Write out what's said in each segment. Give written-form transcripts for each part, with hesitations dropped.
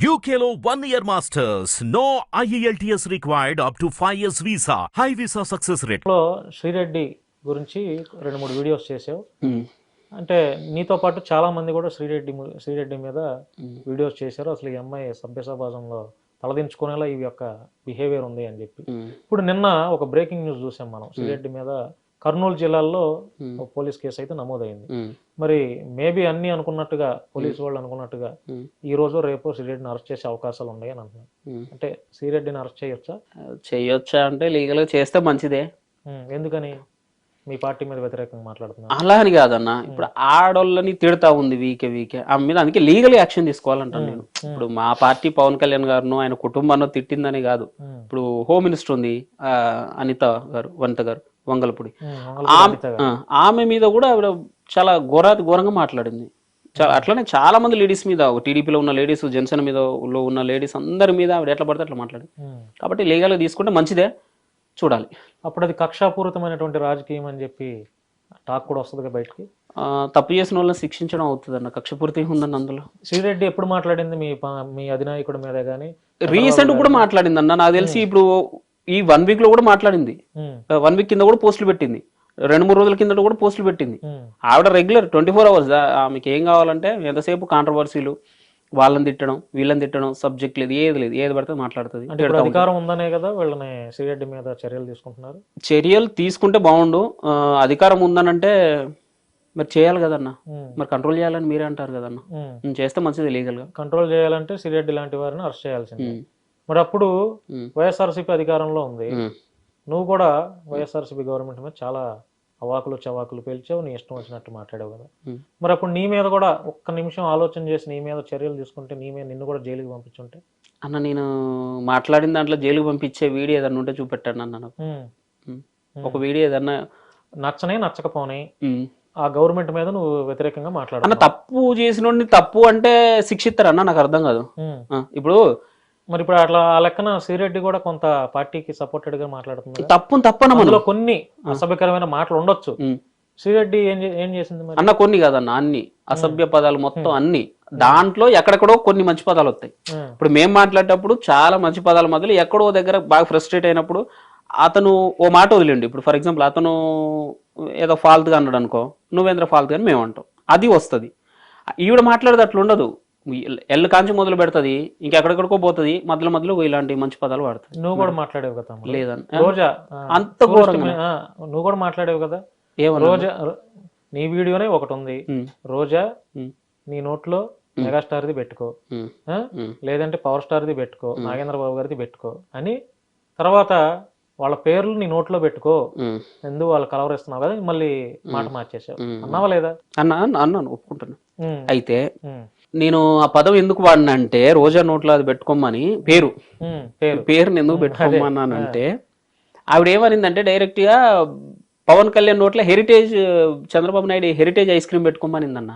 UKLO 1 year masters. No IELTS required up to 5 years visa. High visa success rate. లో శ్రీరెడ్డి గురించి 2-3 videos చేసావు. అంటే నీతో పాటు చాలా మంది కూడా శ్రీరెడ్డి మీద వీడియోస్ చేశారు. అసలు ఈ అమ్మాయి సభ్య సమాజంలో తలదించుకునేలా ఈ యొక్క బిహేవియర్ ఉంది అని చెప్పి. ఇప్పుడు నిన్న ఒక బ్రేకింగ్ న్యూస్ చూసాం మనం. శ్రీరెడ్డి మీద కర్నూలు జిల్లాలో పోలీస్ కేసు అయితే నమోదైంది. మరి మేబీ అన్ని అనుకున్నట్టుగా పోలీసు వాళ్ళు అనుకున్నట్టుగా ఈ రోజు రేపు శ్రీరెడ్డిని అరెస్ట్ చేసే అవకాశాలు ఉన్నాయి అని అంటున్నారు. అంటే శ్రీరెడ్డిని అరెస్ట్ చేయొచ్చా అంటే లీగల్ గా చేస్తే మంచిదే. ఎందుకని మీ పార్టీ మీద వ్యతిరేకంగా మాట్లాడుతున్నారు? అలా అని కాదన్న, ఇప్పుడు ఆడోళ్ళని తిడతా ఉంది వీకే ఆమె మీద, అందుకే లీగల్ యాక్షన్ తీసుకోవాలంటాను నేను. ఇప్పుడు మా పార్టీ పవన్ కళ్యాణ్ గారును ఆయన కుటుంబాన్ని తిట్టిందని కాదు. ఇప్పుడు హోమ్ మినిస్టర్ ఉంది అనిత గారు, వంగలపూడి, ఆమె మీద కూడా ఆవిడ చాలా ఘోరంగా మాట్లాడింది. అట్లనే చాలా మంది లేడీస్ మీద, టీడీపీలో ఉన్న లేడీస్, జనసేన మీద ఉన్న లేడీస్ అందరి మీద ఆవిడ ఎట్లా పడితే అట్లా మాట్లాడింది. కాబట్టి లీగల్ గా తీసుకుంటే మంచిదే, చూడాలి. అప్పుడు అది కక్షాపూరితమైనటువంటి రాజకీయం అని చెప్పి టాక్ కూడా వస్తుంది బయటికి. తప్పు చేసిన వాళ్ళని శిక్షించడం అవుతుంది అన్న, కక్షపూర్తి ఉందన్న అందులో. శ్రీరెడ్డి ఎప్పుడు మాట్లాడింది మీ అధినాయకుడి మీద కానీ? రీసెంట్ కూడా మాట్లాడింది అన్న, నాకు తెలిసి ఇప్పుడు ఈ 1 వీక్ లో కూడా మాట్లాడింది. 1 వీక్ కింద కూడా పోస్టులు పెట్టింది, 2-3 రోజుల కింద కూడా పోస్టులు పెట్టింది. ఆవిడ రెగ్యులర్ 24 hours ఆమెకి ఏం కావాలంటే ఎంతసేపు కాంట్రవర్సీలు, వాళ్ళని తిట్టడం వీళ్ళని తిట్టడం, సబ్జెక్ట్ లేదు, ఏది పడితే మాట్లాడుతుంది. అధికారం ఉందనే కదా వీళ్ళని శ్రీరెడ్డి మీద చర్యలు తీసుకుంటున్నారు. చర్యలు తీసుకుంటే బాగుండు. అధికారం ఉందనంటే మరి చేయాలి కదన్నా, మరి కంట్రోల్ చేయాలని మీరే అంటారు కదన్నా. చేస్తే మంచిది. లీగల్ గా కంట్రోల్ చేయాలంటే శ్రీరెడ్డి లాంటి వారిని అరెస్ట్ చేయాల్సింది. మరి అప్పుడు వైఎస్ఆర్సీపీ అధికారంలో ఉంది, నువ్వు కూడా వైఎస్ఆర్సీపీ గవర్నమెంట్ మీద చాలా అవాకులు చవాకులు పేల్చావు, నీ ఇష్టం వచ్చినట్టు మాట్లాడావు కదా. మరి అప్పుడు నీ మీద కూడా ఒక్క నిమిషం ఆలోచన చేసి నీ మీద చర్యలు తీసుకుంటే నిన్ను కూడా జైలుకి పంపించుంటే? అన్న, నేను మాట్లాడిన దాంట్లో జైలుకి పంపించే వీడియో ఏదన్నా ఉంటే చూపెట్టాను అన్న. నాకు ఒక వీడియో ఏదన్నా నచ్చకపోనే ఆ గవర్నమెంట్ మీద నువ్వు వ్యతిరేకంగా మాట్లాడు అన్న. తప్పు చేసిన తప్పు అంటే శిక్షిస్తారన్న, నాకు అర్థం కాదు. ఇప్పుడు అట్లా ఆ లెక్కన శ్రీరెడ్డి కూడా కొంత పార్టీకి సపోర్టెడ్ గా మాట్లాడుతుంది. తప్పన కొన్ని అసభ్యకరమైన మాటలు ఉండొచ్చు. శ్రీరెడ్డి ఏం చేసింది అన్న? కొన్ని కాదన్న, అన్ని అసభ్య పదాలు మొత్తం అన్ని. దాంట్లో ఎక్కడెక్కడో కొన్ని మంచి పదాలు వస్తాయి. ఇప్పుడు మేము మాట్లాడేటప్పుడు చాలా మంచి పదాల మధ్యలో ఎక్కడో దగ్గర బాగా ఫ్రస్ట్రేట్ అయినప్పుడు అతను ఓ మాట వదిలేండి. ఇప్పుడు ఫర్ ఎగ్జాంపుల్ అతను ఏదో ఫాల్త్ గా అన్నాడు అనుకో, నువ్వేంద్ర ఫాల్త్ అని మేము అంటాం, అది వస్తుంది. ఈవిడ మాట్లాడేది అట్లా ఉండదు. ఎల్లు కాంచి మొదలు పెడుతుంది, ఇంకెక్కడెక్కడికో పోతుంది, మధ్యలో ఇలాంటి మంచి పదాలు వాడుతుంది. నువ్వు కూడా మాట్లాడేవు కదా? లేదన్న, రోజా అంత ఘోరంగా నువ్వు కూడా మాట్లాడేవు కదా. రోజా నీ వీడియోనే ఒకటి ఉంది, రోజా నీ నోట్లో మెగాస్టార్ది పెట్టుకో, లేదంటే పవర్ స్టార్ది పెట్టుకో, నాగేంద్ర బాబు గారిది పెట్టుకో అని, తర్వాత వాళ్ళ పేర్లు నీ నోట్లో పెట్టుకో, ఎందుకు వాళ్ళు కలవరిస్తున్నావు కదా, మళ్ళీ మాట మార్చేసావు. అన్నావా లేదా? అన్నాను, ఒప్పుకుంటాను. అయితే నేను ఆ పదం ఎందుకు వాడినా అంటే, రోజా నోట్లో అది పెట్టుకోమని పేరుని ఎందుకు పెట్టుకోమన్నానంటే, ఆవిడ ఏమనిందంటే డైరెక్ట్ గా పవన్ కళ్యాణ్ నోట్లో హెరిటేజ్, చంద్రబాబు నాయుడు హెరిటేజ్ ఐస్ క్రీమ్ పెట్టుకోమనిందన్న.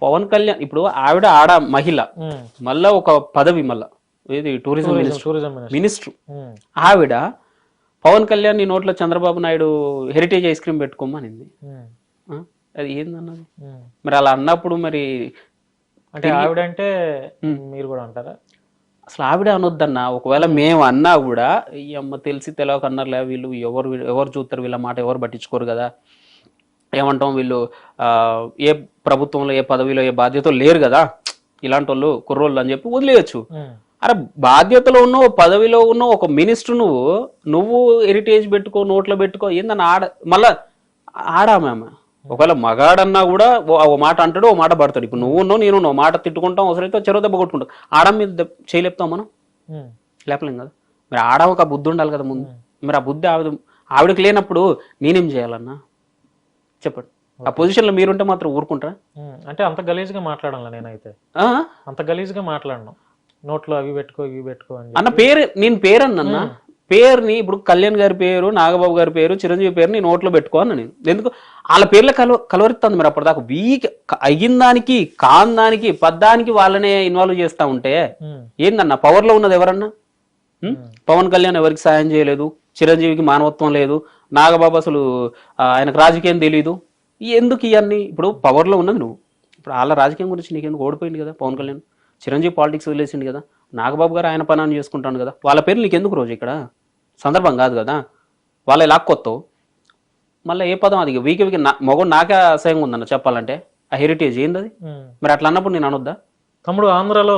పవన్ కళ్యాణ్ ఇప్పుడు ఆవిడ మహిళ, మళ్ళా ఒక పదవి, మళ్ళా ఏది టూరిజం మినిస్టర్. ఆవిడ పవన్ కళ్యాణ్ నీ నోట్లో చంద్రబాబు నాయుడు హెరిటేజ్ ఐస్ క్రీమ్ పెట్టుకోమనింది. అది ఏందన్నది? మరి అలా అన్నప్పుడు మరి అంటే ఆవిడంటే మీరు కూడా అంటారా? అసలు ఆవిడ అనొద్దన్న. ఒకవేళ మేము అన్నా కూడా ఈ అమ్మ తెలిసి తెలియక అన్నారులే, వీళ్ళు ఎవరు చూస్తారు, వీళ్ళ మాట ఎవరు పట్టించుకోరు కదా, ఏమంటాం, వీళ్ళు ఏ ప్రభుత్వంలో ఏ పదవిలో ఏ బాధ్యతలు లేరు కదా, ఇలాంటి వాళ్ళు కుర్రోళ్ళు అని చెప్పి వదిలేయచ్చు. అరే, బాధ్యతలో ఉన్న పదవిలో ఉన్న ఒక మినిస్టర్ నువ్వు హెరిటేజ్ పెట్టుకో, నోట్లో పెట్టుకో ఏందన్న? మళ్ళా ఆడామె ఒకవేళ మగాడన్నా కూడా ఓ మాట అంటాడు, ఓ మాట పడతాడు. ఇప్పుడు నువ్వు నేను మాట తిట్టుకుంటాం, అవసరమైతే చెరువు దెబ్బ కొట్టుకుంటాం. ఆడమ మీద చేయలేపుతాం మనం? లేపలేం కదా. మరి ఆడమకు ఆ బుద్ధి ఉండాలి కదా ముందు. మరి ఆ బుద్ధి ఆవిడకి లేనప్పుడు నేనేం చేయాలన్నా చెప్పండి? ఆ పొజిషన్ లో మీరుంటే మాత్రం ఊరుకుంటారా? అంటే అంత గలీజ్గా మాట్లాడాల నేనైతే, అంత గలీజ్గా మాట్లాడను. నోట్లో అవి పెట్టుకో ఇవి పెట్టుకో అని అన్న. నేను పేరు అన్న, పేరుని ఇప్పుడు కళ్యాణ్ గారి పేరు, నాగబాబు గారి పేరు, చిరంజీవి పేరు నీ నోట్లో పెట్టుకో అన్న. నేను ఎందుకు వాళ్ళ పేర్లే కలవరిస్తుంది? మరి అప్పటిదాకా వీక్ అయిన దానికి కాని దానికి పద్దానికి వాళ్ళనే ఇన్వాల్వ్ చేస్తా ఉంటే ఏందన్నా? పవర్ లో ఉన్నది ఎవరన్నా? పవన్ కళ్యాణ్ ఎవరికి సాయం చేయలేదు, చిరంజీవికి మానవత్వం లేదు, నాగబాబు అసలు ఆయనకు రాజకీయం తెలీదు. ఎందుకు ఇవన్నీ? ఇప్పుడు పవర్ లో ఉన్నది నువ్వు, ఇప్పుడు వాళ్ళ రాజకీయం గురించి నీకెందుకు? ఓడిపోయింది కదా పవన్ కళ్యాణ్. చిరంజీవి పాలిటిక్స్ వదిలేసిండు కదా, నాగబాబు గారు ఆయన పని చేసుకుంటాను కదా, వాళ్ళ పేర్లు నీకు ఎందుకు రోజు ఇక్కడ సందర్భం కాదు కదా, వాళ్ళ లాక్కొత్తావు మళ్ళీ ఏ పదం అది వీకి వీకి మగడు నాకే అసహ్యంగా ఉందన్న చెప్పాలంటే, ఆ హెరిటేజ్ ఏంది అది, మరి అట్లా అన్నప్పుడు నేను అనొద్దా? తమ్ముడు ఆంధ్రాలో